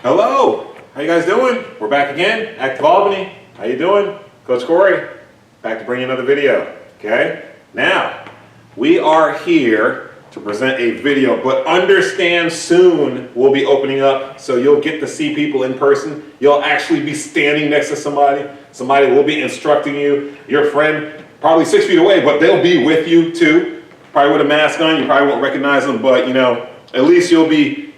Hello, how you guys doing? We're back again, Active Albany. How you doing? Coach Cory, back to bring you another video, okay? Now, we are here to present a video, but understand soon we'll be opening up, so you'll get to see people in person. You'll actually be standing next to somebody. Somebody will be instructing you. Your friend, probably 6 feet away, but they'll be with you too. Probably with a mask on, you probably won't recognize them, but at least you'll be,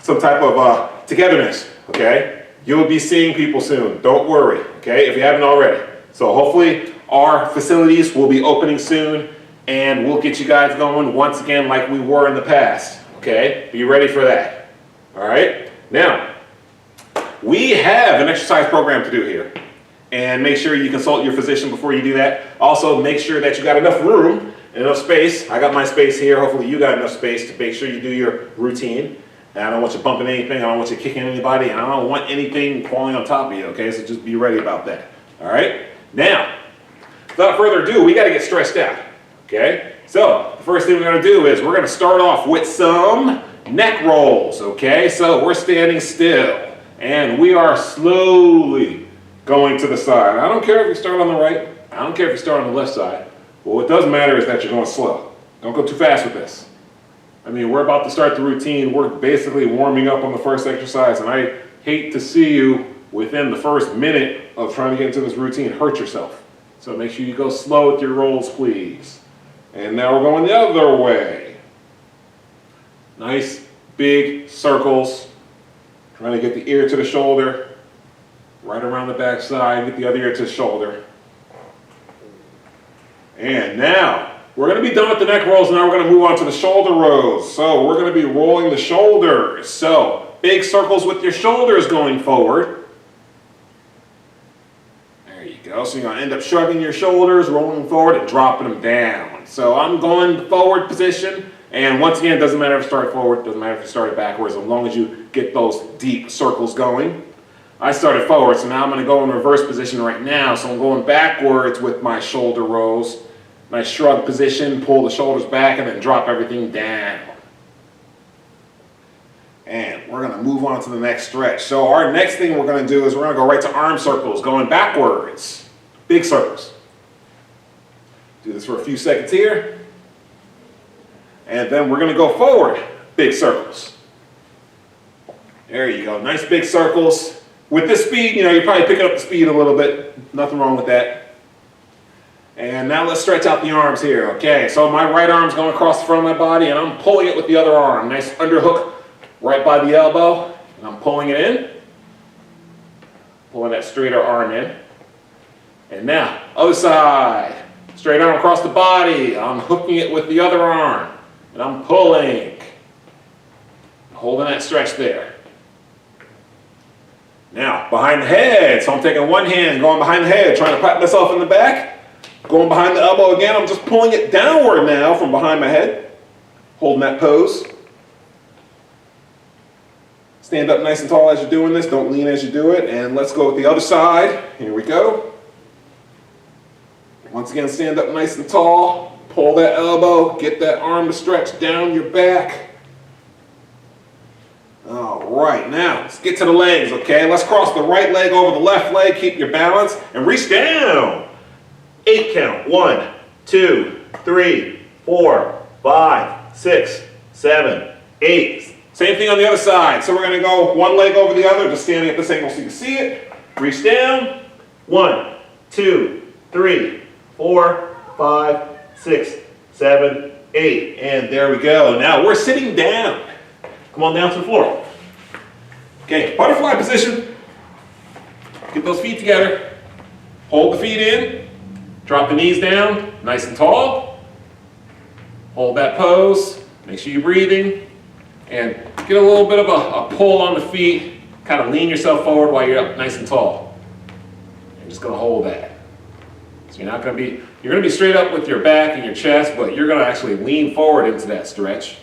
some type of togetherness, okay? You'll be seeing people soon. Don't worry, okay, if you haven't already. So hopefully our facilities will be opening soon and we'll get you guys going once again like we were in the past, okay? Be ready for that, all right? Now, we have an exercise program to do here, and make sure you consult your physician before you do that. Also, make sure that you got enough room and enough space. I got my space here. Hopefully you got enough space to make sure you do your routine. And I don't want you bumping anything. I don't want you kicking anybody. And I don't want anything falling on top of you, okay? So just be ready about that, all right? Now, without further ado, we got to get stretched out, okay? So the first thing we're going to do is we're going to start off with some neck rolls, okay? So we're standing still, and we are slowly going to the side. I don't care if you start on the right. I don't care if you start on the left side. But what does matter is that you're going slow. Don't go too fast with this. I mean, we're about to start the routine. We're basically warming up on the first exercise, and I hate to see you within the first minute of trying to get into this routine hurt yourself. So make sure you go slow with your rolls, please. And now we're going the other way. Nice big circles. Trying to get the ear to the shoulder. Right around the back side, get the other ear to the shoulder. And now, we're going to be done with the neck rolls, and now we're going to move on to the shoulder rolls. So we're going to be rolling the shoulders. So big circles with your shoulders going forward. There you go. So you're going to end up shrugging your shoulders, rolling forward, and dropping them down. So I'm going forward position. And once again, it doesn't matter if you start forward, it doesn't matter if you started backwards, as long as you get those deep circles going. I started forward, so now I'm going to go in reverse position right now. So I'm going backwards with my shoulder rolls. Nice shrug position, pull the shoulders back, and then drop everything down. And we're going to move on to the next stretch. So our next thing we're going to do is we're going to go right to arm circles, going backwards. Big circles. Do this for a few seconds here. And then we're going to go forward. Big circles. There you go. Nice big circles. With this speed, you're probably picking up the speed a little bit. Nothing wrong with that. And now let's stretch out the arms here, okay? So my right arm's going across the front of my body, and I'm pulling it with the other arm. Nice underhook right by the elbow, and I'm pulling it in. Pulling that straighter arm in. And now, other side. Straight arm across the body. I'm hooking it with the other arm, and I'm pulling. Holding that stretch there. Now, behind the head. So I'm taking one hand, going behind the head, trying to pat myself in the back. Going behind the elbow again, I'm just pulling it downward now from behind my head. Holding that pose. Stand up nice and tall as you're doing this. Don't lean as you do it. And let's go with the other side. Here we go. Once again, stand up nice and tall. Pull that elbow. Get that arm to stretch down your back. All right, now let's get to the legs, okay? Let's cross the right leg over the left leg. Keep your balance and reach down. 8 count. 1, 2, 3, 4, 5, 6, 7, 8. Same thing on the other side. So we're going to go one leg over the other, just standing at this angle so you can see it. Reach down. 1, 2, 3, 4, 5, 6, 7, 8. And there we go. Now we're sitting down. Come on down to the floor. Okay, butterfly position. Get those feet together. Hold the feet in. Drop the knees down, nice and tall. Hold that pose. Make sure you're breathing. And get a little bit of a pull on the feet. Kind of lean yourself forward while you're up nice and tall. You're just going to hold that. So you're going to be straight up with your back and your chest, but you're going to actually lean forward into that stretch.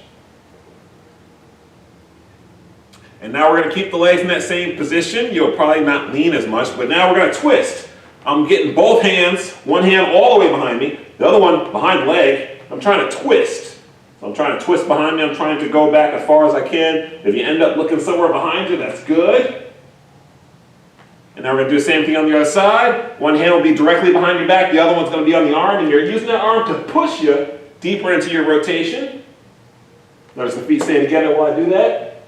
And now we're going to keep the legs in that same position. You'll probably not lean as much, but now we're going to twist. I'm getting both hands, one hand all the way behind me, the other one behind the leg. I'm trying to twist. So So I'm trying to twist behind me. I'm trying to go back as far as I can. If you end up looking somewhere behind you, that's good. And now we're going to do the same thing on the other side. One hand will be directly behind your back. The other one's going to be on the arm. And you're using that arm to push you deeper into your rotation. Notice the feet stay together while I do that.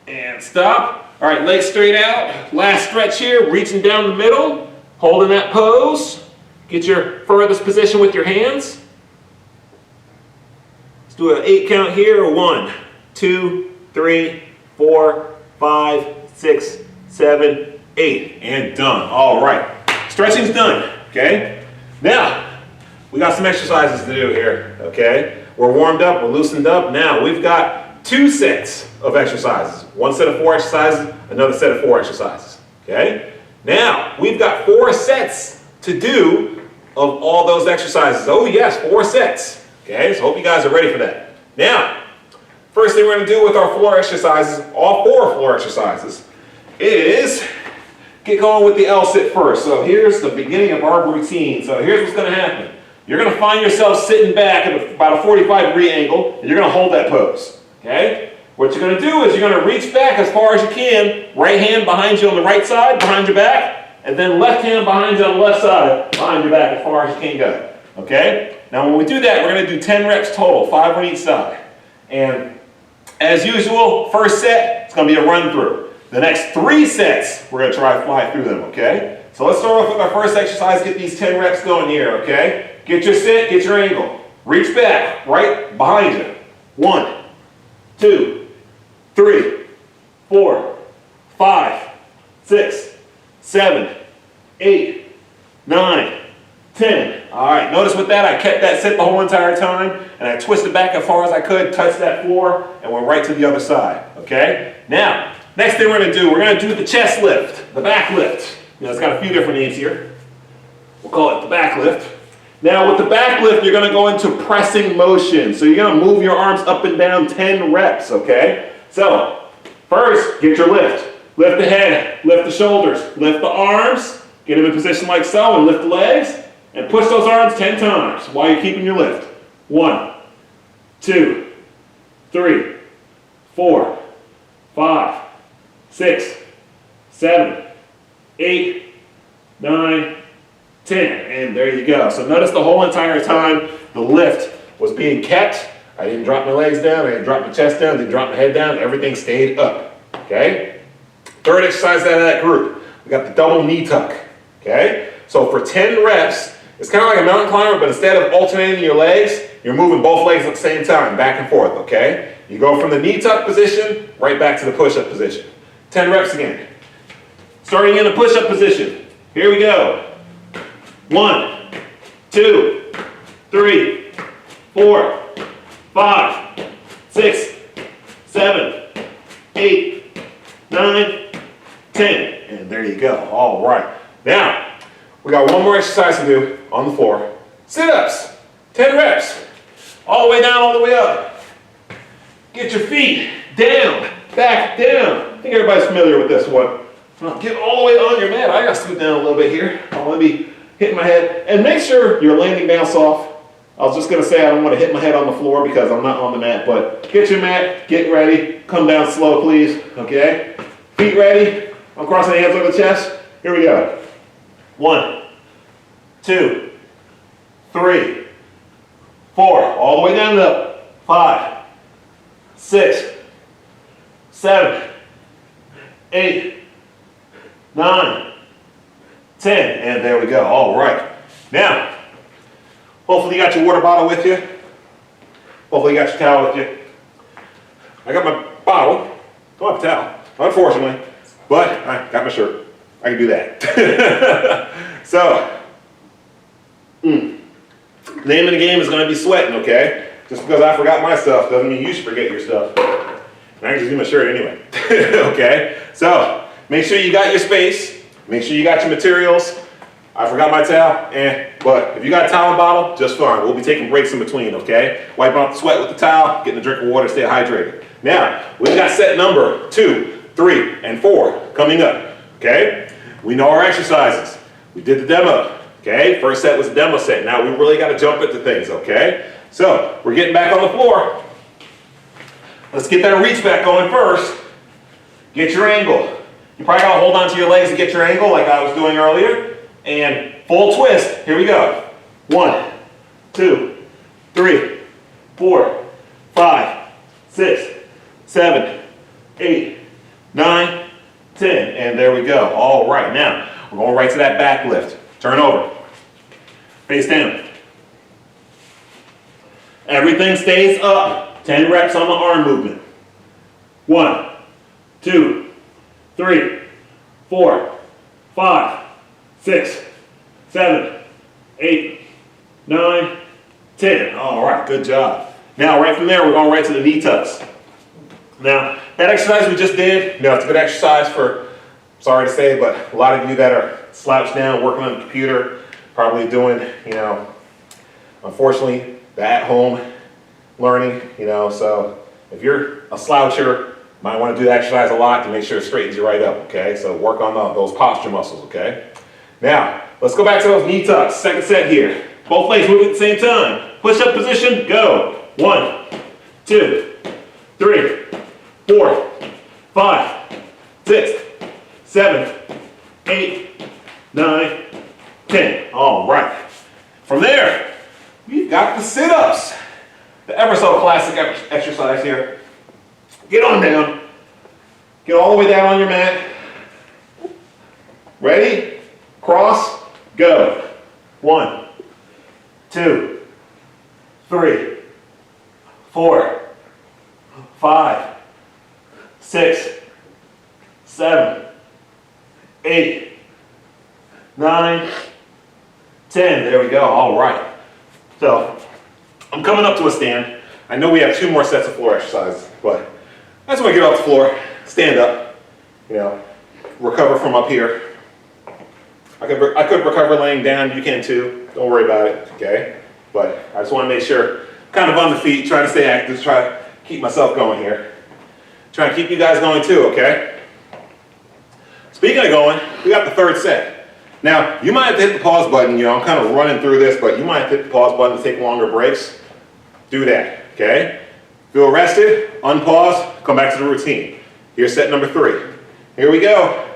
And stop. All right, legs straight out. Last stretch here, reaching down the middle, holding that pose. Get your furthest position with your hands. Let's do an 8 count here. 1, 2, 3, 4, 5, 6, 7, 8. And done. All right. Stretching's done. Okay? Now, we got some exercises to do here. Okay? We're warmed up. We're loosened up. Now, we've got 2 sets of exercises. 1 set of 4 exercises, another set of 4 exercises. Okay? Now, we've got 4 sets to do of all those exercises. Oh yes, 4 sets. Okay, so hope you guys are ready for that. Now, first thing we're going to do with our floor exercises, all 4 floor exercises, is get going with the L sit first. So here's the beginning of our routine. So here's what's going to happen. You're going to find yourself sitting back at about a 45-degree angle, and you're going to hold that pose. Okay? What you're going to do is you're going to reach back as far as you can, right hand behind you on the right side, behind your back, and then left hand behind you on the left side, behind your back as far as you can go. Okay? Now when we do that, we're going to do 10 reps total, 5 on each side. And as usual, first set, it's going to be a run through. The next 3 sets, we're going to try to fly through them, okay? So let's start off with our first exercise, get these 10 reps going here, okay? Get your sit, get your angle. Reach back, right behind you. 1, 2, 3, 4, 5, 6, 7, 8, 9, 10. All right, notice with that, I kept that sit the whole entire time, and I twisted back as far as I could, touched that floor, and went right to the other side, okay? Now, next thing we're going to do, we're going to do the chest lift, the back lift. You know, it's got a few different names here. We'll call it the back lift. Now, with the back lift, you're going to go into pressing motion. So you're going to move your arms up and down 10 reps, okay? So, first, get your lift. Lift the head, lift the shoulders, lift the arms, get them in position like so, and lift the legs, and push those arms 10 times while you're keeping your lift. 1, 2, 3, 4, 5, 6, 7, 8, 9, 10. And there you go. So notice the whole entire time the lift was being kept. I didn't drop my legs down, I didn't drop my chest down, didn't drop my head down, everything stayed up. Okay? Third exercise out of that group, we got the double knee tuck, okay? So for 10 reps, it's kind of like a mountain climber, but instead of alternating your legs, you're moving both legs at the same time, back and forth, okay? You go from the knee tuck position, right back to the push-up position. 10 reps again. Starting in the push-up position. Here we go. 1, 2, 3, 4, 5, 6, 7, 8, 9, 10. And there you go. All right. Now, we got one more exercise to do on the floor. Sit-ups. 10 reps. All the way down, all the way up. Get your feet down, back, down. I think everybody's familiar with this one. Now, get all the way on your mat. I got to scoot down a little bit here. I want to be hitting my head. And make sure your landing bounce off. I was just going to say I don't want to hit my head on the floor because I'm not on the mat, but get your mat, get ready, come down slow, please, okay? Feet ready. I'm crossing the hands over the chest. Here we go. 1, 2, 3, 4. All the way down and up. 5, 6, 7, 8, 9, 10. And there we go. All right. Now, hopefully you got your water bottle with you. Hopefully you got your towel with you. I got my bottle. Don't have a towel, unfortunately. But I got my shirt. I can do that. So, name of the game is going to be sweating, okay? Just because I forgot my stuff doesn't mean you should forget your stuff. And I can just do my shirt anyway. Okay? So, make sure you got your space. Make sure you got your materials. I forgot my towel, but if you got a towel and bottle, just fine. We'll be taking breaks in between, okay? Wiping off the sweat with the towel, getting a drink of water, stay hydrated. Now, we've got set number 2, 3, and 4 coming up, okay? We know our exercises. We did the demo. Okay, first set was a demo set. Now we really got to jump into things, okay? So we're getting back on the floor. Let's get that reach back going first. Get your angle. You probably got to hold on to your legs to get your angle like I was doing earlier. And full twist. Here we go. 1, 2, 3, 4, 5, 6, 7, 8, 9, 10. And there we go. All right, now we're going right to that back lift. Turn over. Face down. Everything stays up. 10 reps on the arm movement. 1, 2, 3, 4, 5, 6, 7, 8, 9, 10. All right, good job. Now, right from there, we're going right to the knee tucks. Now, that exercise we just did, it's a good exercise for, sorry to say, but a lot of you that are slouched down, working on the computer, probably doing, unfortunately, the at-home learning, so if you're a sloucher, might want to do the exercise a lot to make sure it straightens you right up, okay? So work on those posture muscles, okay? Now, let's go back to those knee tucks. Second set here. Both legs moving at the same time. Push-up position, go. 1, 2, 3, 4, 5, 6, 7, 8, 9, 10. All right. From there, we've got the sit-ups. The ever so classic exercise here. Get on down. Get all the way down on your mat. Ready? Cross. Go. 1, 2, 3, 4, 5, 6, 7, 8, 9, 10. There we go. All right. So I'm coming up to a stand. I know we have 2 more sets of floor exercises, but I just want to get off the floor, stand up, recover from up here. I could recover laying down. You can too. Don't worry about it, okay? But I just want to make sure, kind of on the feet, trying to stay active, try to keep myself going here. Trying to keep you guys going too, okay? Speaking of going, we got the third set. Now, you might have to hit the pause button. I'm kind of running through this, but you might have to hit the pause button to take longer breaks. Do that, okay? Feel rested, unpause, come back to the routine. Here's set number 3. Here we go.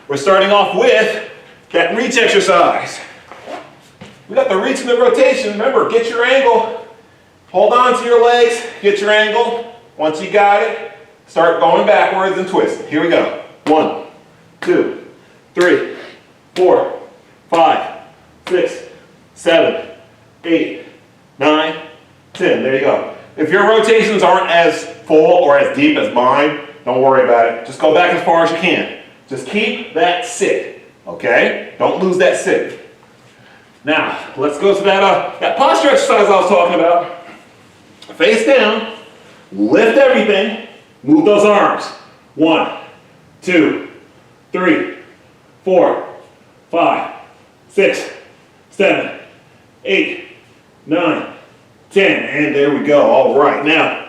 We're starting off with that reach exercise. We got the reach and the rotation. Remember, get your angle. Hold on to your legs, get your angle. Once you got it, start going backwards and twisting. Here we go. 1, 2, 3, 4, 5, 6, 7, 8, 9, 10. There you go. If your rotations aren't as full or as deep as mine, don't worry about it. Just go back as far as you can. Just keep that sit, okay? Don't lose that sit. Now, let's go to that posture exercise I was talking about. Face down, lift everything, move those arms. 1, 2, 3, 4, 5, 6, 7, 8, 9, 10, and there we go. All right, now,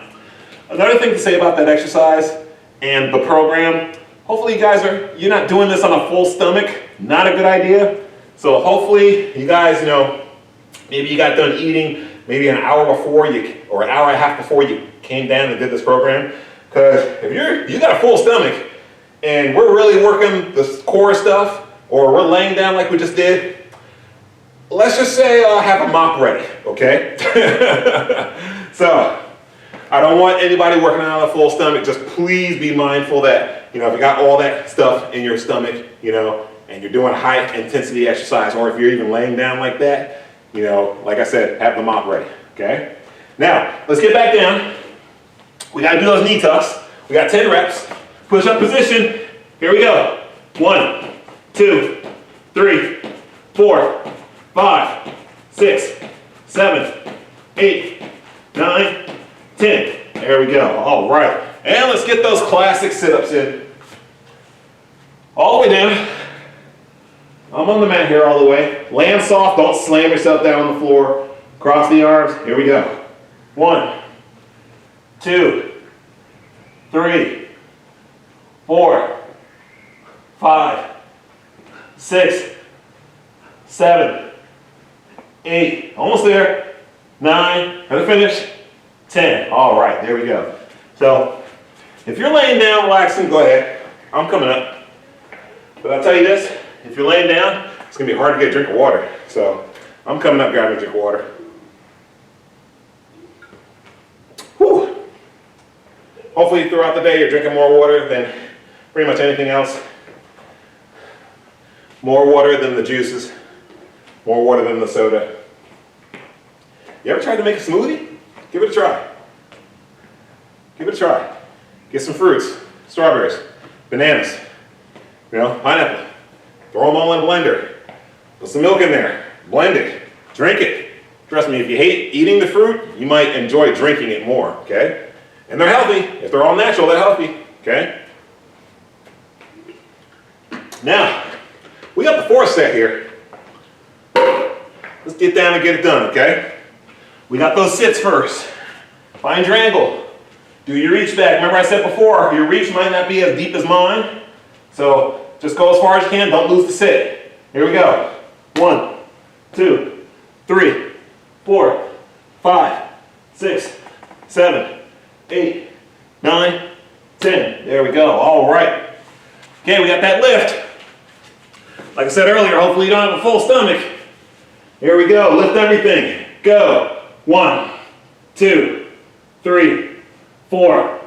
another thing to say about that exercise and the program, hopefully you're not doing this on a full stomach, not a good idea. So hopefully you guys, maybe you got done eating maybe an hour before or an hour and a half before you came down and did this program. Because if you got a full stomach and we're really working the core stuff, or we're laying down like we just did, let's just say have a mop ready, okay? So, I don't want anybody working out on a full stomach. Just please be mindful that, if you got all that stuff in your stomach, and you're doing high intensity exercise, or if you're even laying down like that, like I said, have the mop ready, okay? Now, let's get back down. We gotta do those knee tucks. We got 10 reps. Push up position. Here we go. 1, 2, 3, 4, 5, 6, 7, 8, 9, 10. There we go. All right. And let's get those classic sit-ups in. All the way down. I'm on the mat here all the way. Land soft. Don't slam yourself down on the floor. Cross the arms. Here we go. 1, 2, 3, 4, 5, 6, 7, 8, almost there, 9, and the finish, 10. All right, there we go. So if you're laying down, relaxing, go ahead. I'm coming up. But I'll tell you this, if you're laying down, it's gonna be hard to get a drink of water. So I'm coming up, grabbing a drink of water. Whew. Hopefully throughout the day you're drinking more water than pretty much anything else. More water than the juices. More water than the soda. You ever tried to make a smoothie? Give it a try. Give it a try. Get some fruits, strawberries, bananas, pineapple. Throw them all in a blender. Put some milk in there. Blend it. Drink it. Trust me, if you hate eating the fruit, you might enjoy drinking it more, okay? And they're healthy. If they're all natural, they're healthy, okay? Now, we got the fourth set here. Let's get down and get it done, okay? We got those sits first. Find your angle. Do your reach back. Remember I said before, your reach might not be as deep as mine. So just go as far as you can. Don't lose the sit. Here we go. 1, 2, 3, 4, 5, 6, 7, 8, 9, 10. There we go. All right. Okay, we got that lift. Like I said earlier, hopefully you don't have a full stomach. Here we go. Lift everything. Go. 1, 2, 3, 4,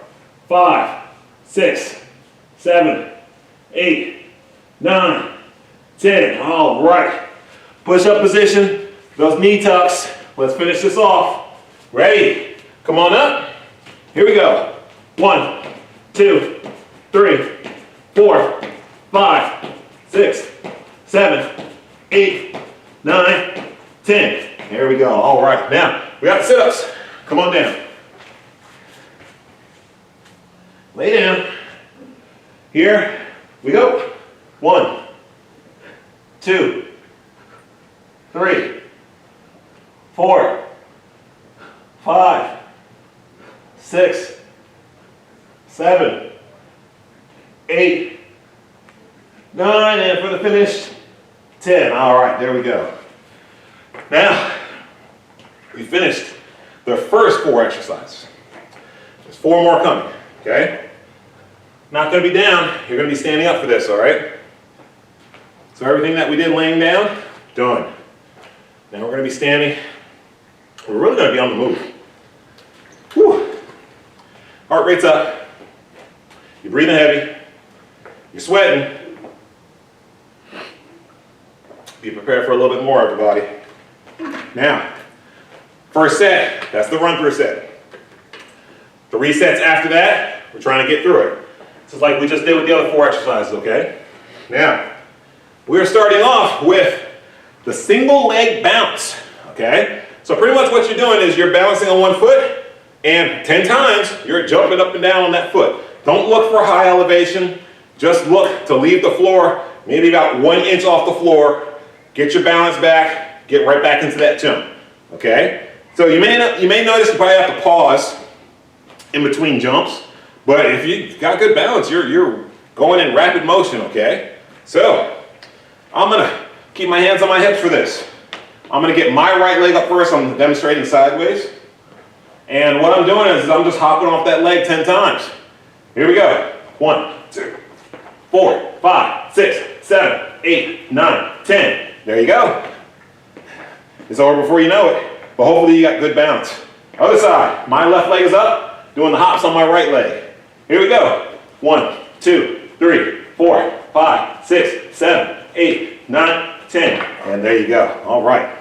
5, 6, 7, 8, 9, 10. All right. Push-up position. Those knee tucks. Let's finish this off. Ready? Come on up. Here we go. 1, 2, 3, 4, 5, 6, 7, 8, 9, 10. There we go. All right. Now, we got sit-ups. Come on down. Lay down. Here we go. 1, 2, 3, 4, 5, 6, 7, 8, 9, and for the finish, 10. All right, there we go. Now, we finished the first 4 exercises. There's 4 more coming, okay? Not going to be down. You're going to be standing up for this, all right? So everything that we did laying down, done. Now we're going to be standing. We're really going to be on the move. Whew. Heart rate's up. You're breathing heavy. You're sweating. Be prepared for a little bit more, everybody. Now, first set, that's the run-through set. 3 sets after that, we're trying to get through it. Just like we just did with the other 4 exercises, okay? Now, we're starting off with the single leg bounce, okay? So pretty much what you're doing is you're balancing on one foot, and 10 times you're jumping up and down on that foot. Don't look for high elevation. Just look to leave the floor, maybe about 1 inch off the floor. Get your balance back, get right back into that jump, okay? So you may notice you probably have to pause in between jumps, but if you got good balance, you're going in rapid motion, okay? So I'm gonna keep my hands on my hips for this. I'm gonna get my right leg up first. I'm demonstrating sideways. And what I'm doing is I'm just hopping off that leg 10 times. Here we go. 1, 2, 4, 5, 6, 7, 8, 9, 10. There you go. It's over before you know it, but hopefully you got good balance. Other side, my left leg is up, doing the hops on my right leg. Here we go. 1, 2, 3, 4, 5, 6, 7, 8, 9, 10. And there you go. All right.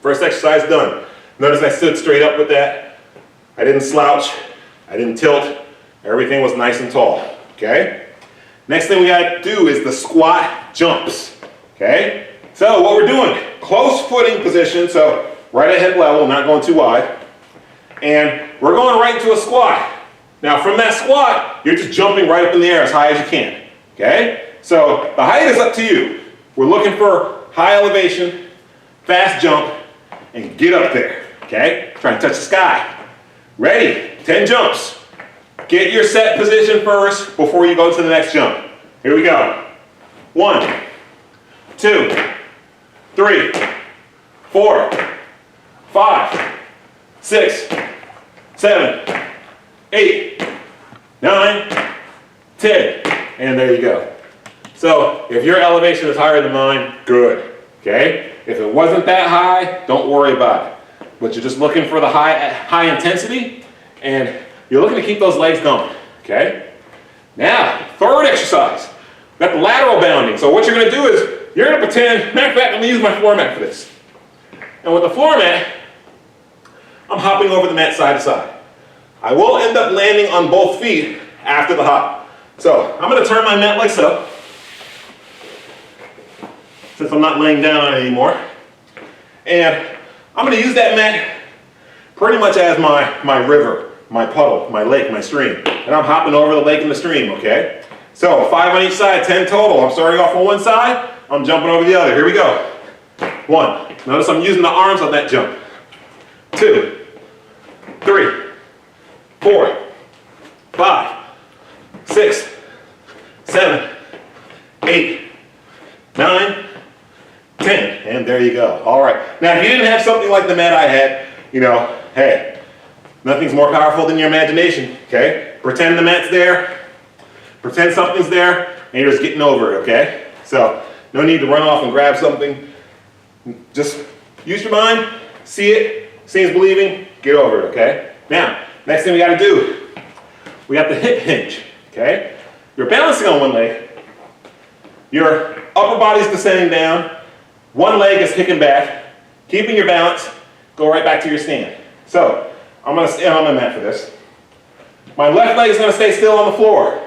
First exercise done. Notice I stood straight up with that. I didn't slouch. I didn't tilt. Everything was nice and tall. Okay? Next thing we got to do is the squat jumps. Okay? So what we're doing, close footing position, so right at hip level, not going too wide. And we're going right into a squat. Now from that squat, you're just jumping right up in the air as high as you can. Okay? So the height is up to you. We're looking for high elevation, fast jump, and get up there. Okay? Try and touch the sky. Ready? 10 jumps. Get your set position first before you go to the next jump. Here we go. 1, 2, 3, 4, 5, 6, 7, 8, 9, 10. And there you go. So if your elevation is higher than mine, good. Okay? If it wasn't that high, don't worry about it. But you're just looking for the high intensity, and you're looking to keep those legs going. Okay? Now, third exercise. We've got the lateral bounding. So what you're going to do is, you're going to pretend, matter of fact, I'm going to use my floor mat for this. And with the floor mat, I'm hopping over the mat side to side. I will end up landing on both feet after the hop. So I'm going to turn my mat like so, since I'm not laying down on it anymore. And I'm going to use that mat pretty much as my river, my puddle, my lake, my stream. And I'm hopping over the lake and the stream, okay? So 5 on each side, 10 total. I'm starting off on one side, I'm jumping over the other. Here we go. 1. Notice I'm using the arms on that jump. 2, 3, 4, 5, 6, 7, 8, 9, 10. And there you go. All right. Now, if you didn't have something like the mat I had, you know, hey, nothing's more powerful than your imagination, okay? Pretend the mat's there, pretend something's there, and you're just getting over it, okay? So, no need to run off and grab something. Just use your mind, see it, seeing is believing, get over it, okay? Now, next thing we got to do, we got the hip hinge, okay? You're balancing on one leg, your upper body's descending down, one leg is kicking back, keeping your balance, go right back to your stand. So, I'm going to stand on my mat for this. My left leg is going to stay still on the floor.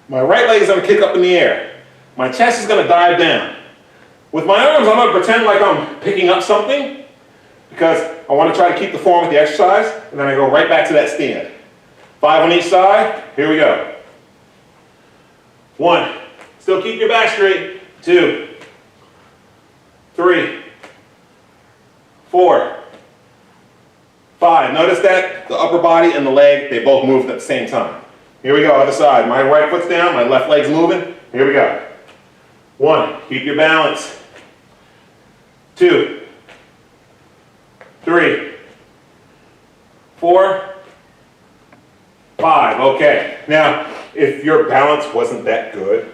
My right leg is going to kick up in the air. My chest is going to dive down. With my arms, I'm going to pretend like I'm picking up something, because I want to try to keep the form with the exercise, and then I go right back to that stand. 5 on each side, here we go. 1, still keep your back straight. 2, 3, 4, 5. Notice that the upper body and the leg, they both moved at the same time. Here we go, other side. My right foot's down, my left leg's moving. Here we go. 1, keep your balance. 2, 3, 4, 5. Okay. Now, if your balance wasn't that good,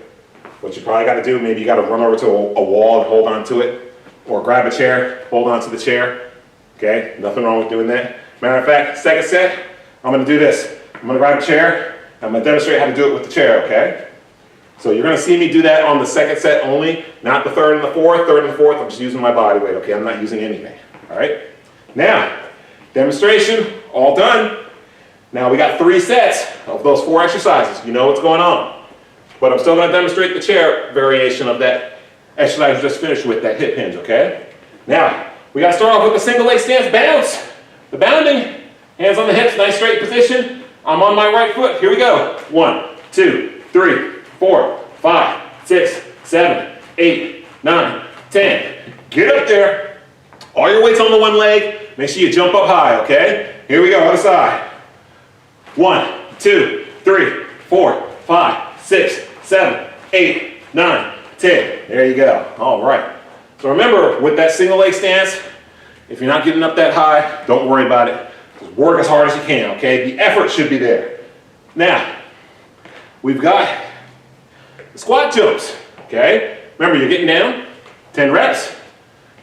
what you probably got to do, maybe you got to run over to a wall and hold on to it, or grab a chair, hold on to the chair. Okay, nothing wrong with doing that. Matter of fact, second set, I'm going to do this. I'm going to grab a chair, and I'm going to demonstrate how to do it with the chair, okay? So you're going to see me do that on the second set only, not the third and the fourth. Third and the fourth, I'm just using my body weight, okay? I'm not using anything, all right? Now, demonstration, all done. Now we got 3 sets of those 4 exercises. You know what's going on. But I'm still going to demonstrate the chair variation of that exercise we just finished with, that hip hinge, okay? Now, we got to start off with the single leg stance bounce. The bounding, hands on the hips, nice straight position. I'm on my right foot. Here we go. 1, 2, 3, 4, 5, 6, 7, 8, 9, 10. Get up there. All your weight's on the one leg. Make sure you jump up high, okay? Here we go, other side. 1, 2, 3, 4, 5, 6, 7, 8, 9, 10. There you go. All right. So remember, with that single leg stance, if you're not getting up that high, don't worry about it. Just work as hard as you can, okay? The effort should be there. Now, we've got the squat jumps, okay? Remember, you're getting down, 10 reps.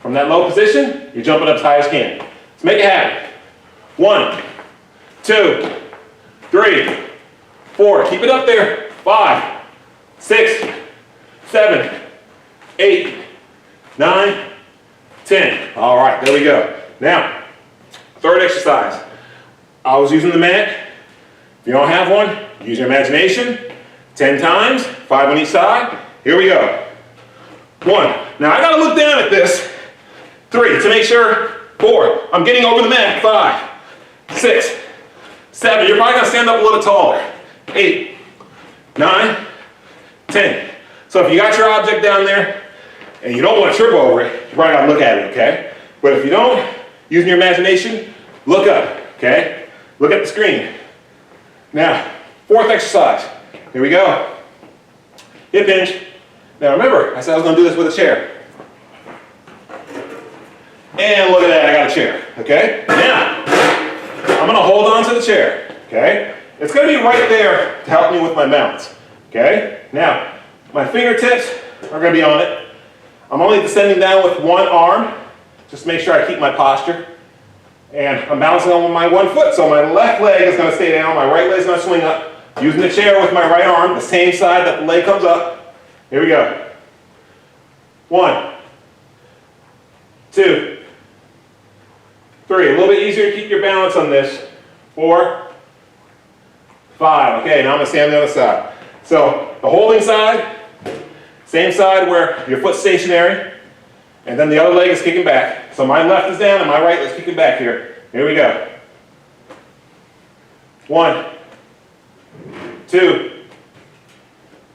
From that low position, you're jumping up as high as you can. Let's make it happen. 1, 2, 3, 4. Keep it up there. 5, 6, 7, 8, 9, 10. All right, there we go. Now, third exercise. I was using the mat. If you don't have one, use your imagination. 10 times, 5 on each side. Here we go. 1. Now I gotta look down at this. 3 to make sure. 4. I'm getting over the mat. 5, 6, 7. You're probably gonna stand up a little taller. 8, 9, 10. So if you got your object down there and you don't want to trip over it, you probably gotta look at it, okay? But if you don't, using your imagination, look up, okay? Look at the screen. Now, fourth exercise. Here we go. Hip hinge. Now remember, I said I was gonna do this with a chair. And look at that, I got a chair, okay? Now, I'm gonna hold on to the chair, okay? It's gonna be right there to help me with my balance, okay? Now, my fingertips are gonna be on it. I'm only descending down with one arm, just to make sure I keep my posture. And I'm balancing on my one foot, so my left leg is gonna stay down, my right leg is gonna swing up. Using the chair with my right arm, the same side that the leg comes up. Here we go. 1, 2, 3. A little bit easier to keep your balance on this. 4, 5. Okay, now I'm gonna stand on the other side. So the holding side, same side where your foot's stationary, and then the other leg is kicking back. So my left is down and my right is kicking back here. Here we go. 1, 2,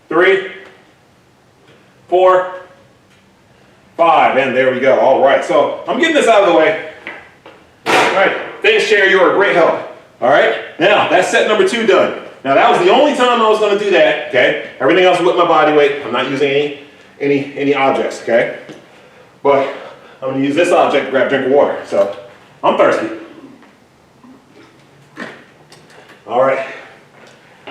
3, 4, 5, and there we go. All right, so I'm getting this out of the way. All right, thanks, chair, you are a great help. All right, now that's set number 2 done. Now that was the only time I was going to do that. Okay, everything else with my body weight. I'm not using any objects. Okay, but I'm going to use this object to grab a drink of water. So I'm thirsty. All right.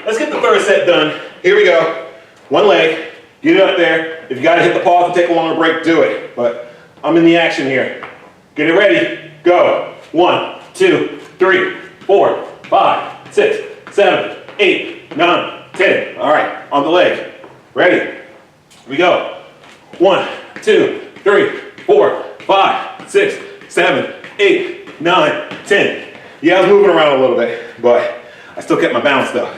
Let's get the third set done. Here we go. One leg, get it up there. If you got to hit the pause and take a longer break, do it. But I'm in the action here. Get it ready, go. 1, 2, 3, 4, 5, 6, 7, 8, 9, 10. All right, on the leg. Ready? Here we go. 1, 2, 3, 4, 5, 6, 7, 8, 9, 10. Yeah, I was moving around a little bit, but I still kept my balance though.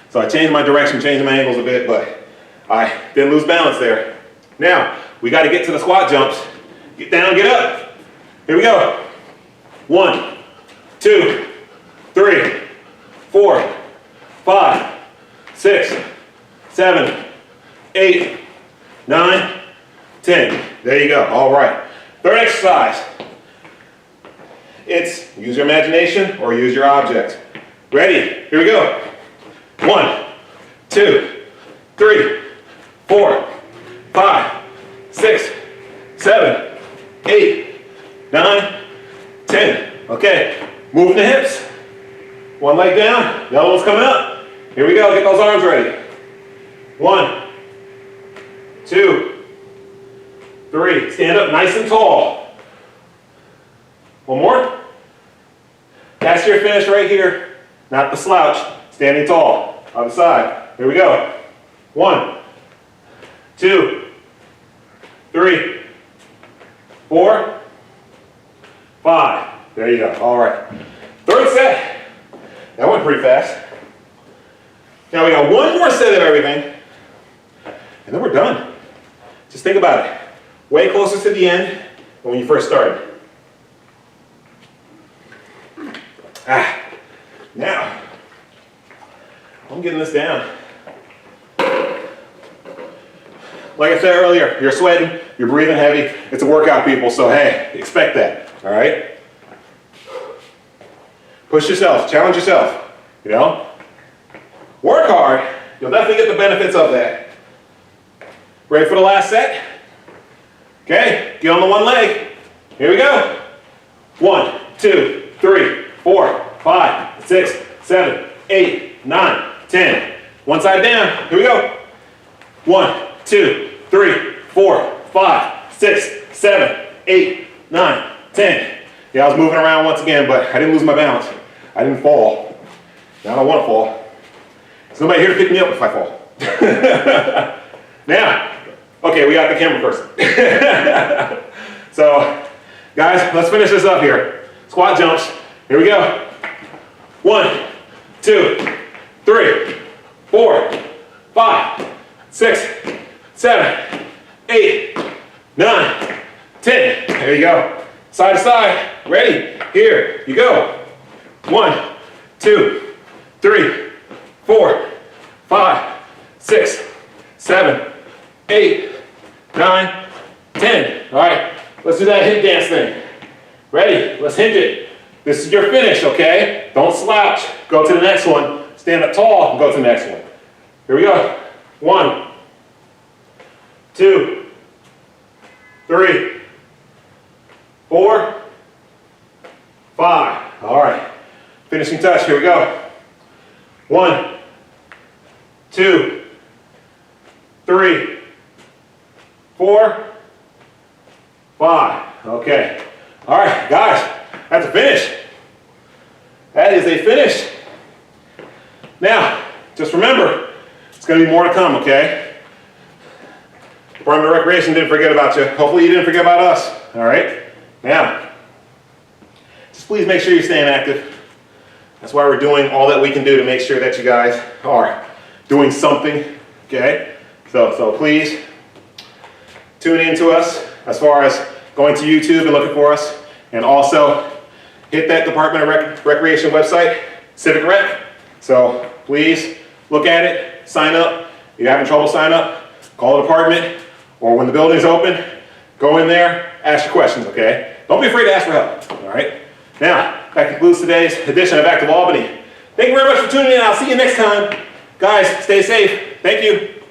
So I changed my direction, changed my angles a bit, but I didn't lose balance there. Now, we got to get to the squat jumps. Get down, get up. Here we go. 1, 2, 3, 4, 5, 6, 7, 8, 9, 10. There you go. All right. Third exercise. It's use your imagination or use your object. Ready? Here we go. 1, 2, 3, 4, 5, 6, 7, 8, 9, 10. Okay, moving the hips. One leg down, the other one's coming up. Here we go, get those arms ready. 1, 2, 3. Stand up nice and tall. One more. That's your finish right here. Not the slouch. Standing tall. Other side. Here we go. 1, 2, 3, 4, 5. There you go. All right. Third set. That went pretty fast. Now we got one more set of everything, and then we're done. Just think about it. Way closer to the end than when you first started. Now, I'm getting this down. Like I said earlier, you're sweating, you're breathing heavy. It's a workout, people, so hey, expect that, all right? Push yourself, challenge yourself, you know? Work hard, you'll definitely get the benefits of that. Ready for the last set? Okay, get on the one leg. Here we go. 1, 2, 3, 4, 5, 6, 7, 8, 9, 10. One side down. Here we go. 1, 2, 3, 4, 5, 6, 7, 8, 9, 10. Yeah, I was moving around once again, but I didn't lose my balance. I didn't fall. Now I don't want to fall. There's nobody here to pick me up if I fall. Now, okay, we got the camera person. So, guys, let's finish this up here. Squat jumps. Here we go. 1, 2, 3, 4, 5, 6, 7, 8, 9, 10. There you go. Side to side. Ready? Here you go. 1, 2, 3, 4, 5, 6, 7, 8, 9, 10. All right, let's do that hip dance thing. Ready? Let's hinge it. This is your finish, okay? Don't slouch. Go to the next one. Stand up tall and go to the next one. Here we go. 1, 2, 3, 4, 5. All right. Finishing touch. Here we go. 1, 2, 3, 4, 5. Okay. All right, guys. That's a finish. That is a finish. Now, just remember, it's going to be more to come, okay? Department of Recreation didn't forget about you. Hopefully you didn't forget about us, all right? Now, just please make sure you're staying active. That's why we're doing all that we can do to make sure that you guys are doing something, okay? So please tune in to us as far as going to YouTube and looking for us, and also hit that Department of Recreation website, Civic Rec. So please look at it, sign up. If you're having trouble signing up, call the department, or when the building's open, go in there, ask your questions, okay? Don't be afraid to ask for help, all right? Now, that concludes today's edition of Active Albany. Thank you very much for tuning in. I'll see you next time. Guys, stay safe. Thank you.